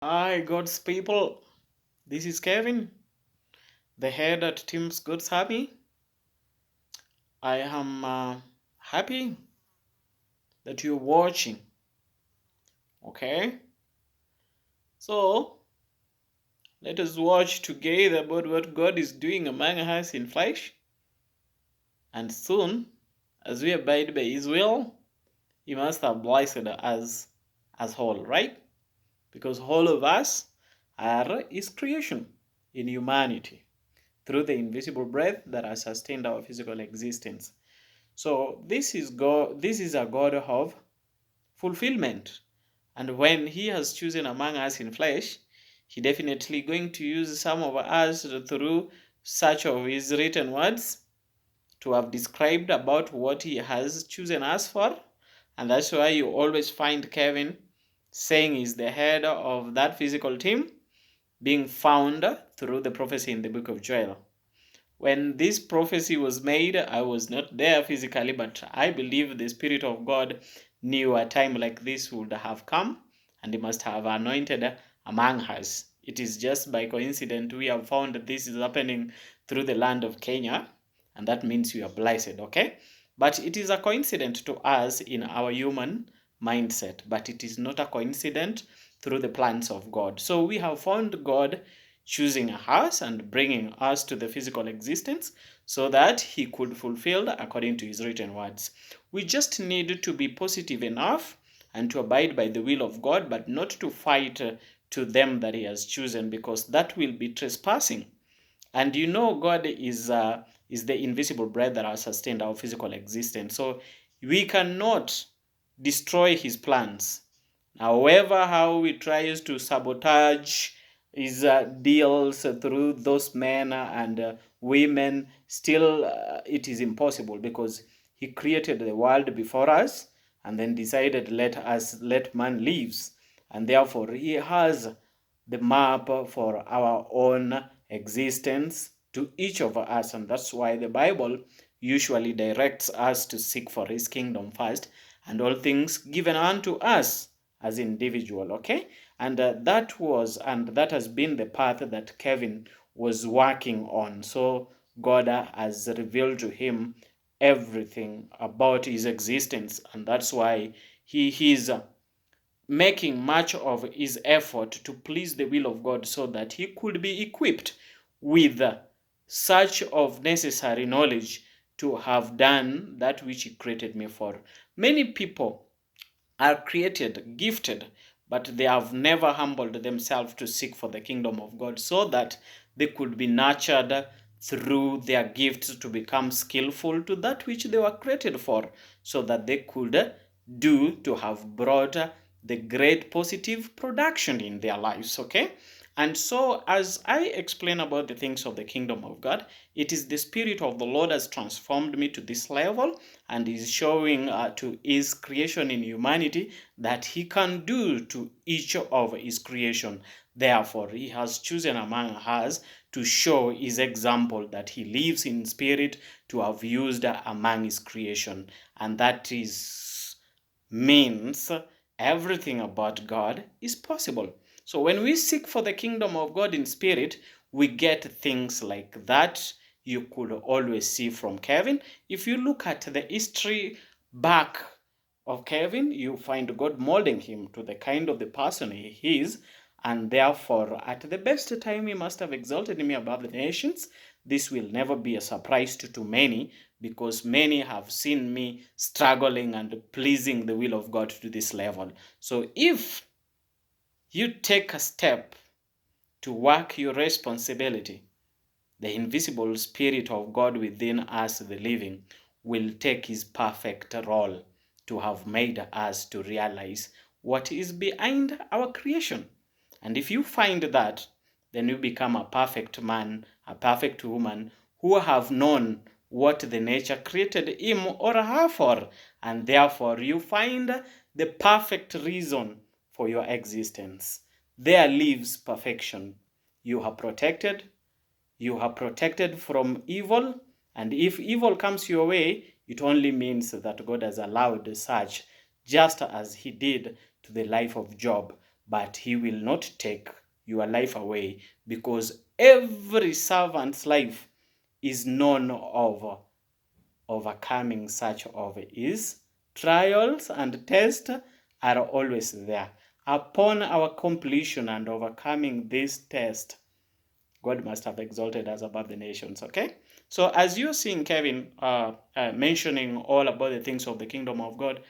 Hi, God's people. This is Kevin, the head at Team's God's Army. I am happy that you're watching. Okay, so let us watch together about what God is doing among us in flesh. And soon, as we abide by His will, He must have blessed us as whole, right? Because all of us are His creation in humanity through the invisible breath that has sustained our physical existence. So this is God. This is a God of fulfillment, and when He has chosen among us in flesh, He definitely going to use some of us through such of His written words to have described about what He has chosen us for, and that's why you always find Kevin saying he's the head of that physical team, being found through the prophecy in the book of Joel. When this prophecy was made, I was not there physically, but I believe the Spirit of God knew a time like this would have come, and He must have anointed among us. It is just by coincidence we have found that this is happening through the land of Kenya, and that means we are blessed, okay? But it is a coincidence to us in our human mindset, but it is not a coincidence through the plans of God. So we have found God choosing us and bringing us to the physical existence so that He could fulfill according to His written words. We just need to be positive enough and to abide by the will of God, but not to fight to them that He has chosen, because that will be trespassing. And you know, God is the invisible bread that has sustained our physical existence. So we cannot destroy His plans. However, how He tries to sabotage His deals through those men and women, still it is impossible, because He created the world before us and then decided let man lives, and therefore He has the map for our own existence to each of us. And that's why the Bible usually directs us to seek for His kingdom first, and all things given unto us as individual. Okay, and that has been the path that Kevin was working on. So God has revealed to him everything about his existence, and that's why he is making much of his effort to please the will of God, so that he could be equipped with such of necessary knowledge to have done that which He created me for. Many people are created, gifted, but they have never humbled themselves to seek for the kingdom of God, so that they could be nurtured through their gifts to become skillful to that which they were created for, so that they could do to have brought the great positive production in their lives. Okay, and so as I explain about the things of the kingdom of God, it is the Spirit of the Lord has transformed me to this level, and is showing to His creation in humanity that He can do to each of His creation. Therefore, He has chosen among us to show His example that He lives in spirit, to have used among His creation. And that is means everything about God is possible. So when we seek for the kingdom of God in spirit, we get things like that you could always see from Kevin. If you look at the history back of Kevin, you find God molding him to the kind of the person he is, and therefore at the best time He must have exalted me above the nations. This will never be a surprise to many, because many have seen me struggling and pleasing the will of God to this level. So if you take a step to work your responsibility, the invisible Spirit of God within us, the living, will take His perfect role to have made us to realize what is behind our creation. And if you find that, then you become a perfect man, a perfect woman, who have known what the nature created him or her for, and therefore you find the perfect reason for your existence. There lives perfection. You are protected, you are protected from evil, and if evil comes your way, it only means that God has allowed such, just as He did to the life of Job. but he will not take your life away, because every servant's life is known of overcoming such of his trials, and tests are always there. Upon our completion and overcoming this test, God must have exalted us above the nations, okay? So as you're seeing Kevin mentioning all about the things of the kingdom of God,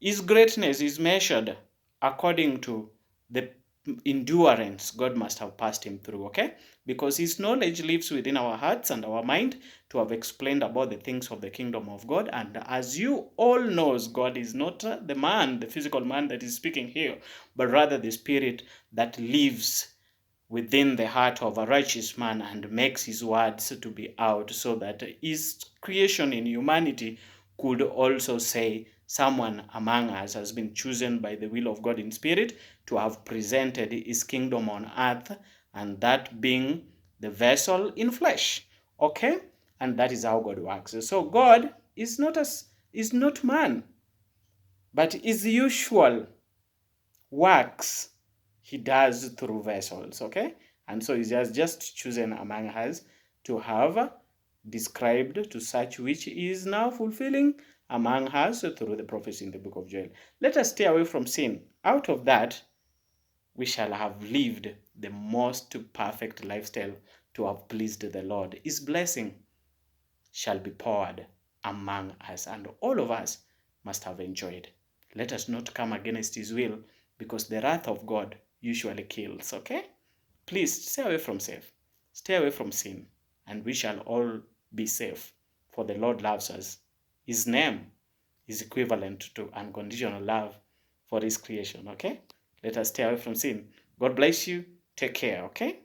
his greatness is measured according to the endurance God must have passed him through, okay? Because his knowledge lives within our hearts and our mind to have explained about the things of the kingdom of God. And as you all knows, God is not the man, the physical man that is speaking here, but rather the spirit that lives within the heart of a righteous man and makes his words to be out, so that his creation in humanity could also say someone among us has been chosen by the will of God in spirit to have presented his kingdom on earth, and that being the vessel in flesh. Okay? And that is how God works. So God is not man, but his usual works he does through vessels, okay? And so he has just chosen among us to have described to such which he is now fulfilling among us through the prophecy in the book of Joel. Let us stay away from sin. Out of that, we shall have lived the most perfect lifestyle to have pleased the Lord. His blessing shall be poured among us, and all of us must have enjoyed. Let us not come against his will, because the wrath of God usually kills, okay? Please stay away from stay away from sin, and we shall all be safe, for the Lord loves us. His name is equivalent to unconditional love for his creation, okay? Let us stay away from sin. God bless you. Take care, okay?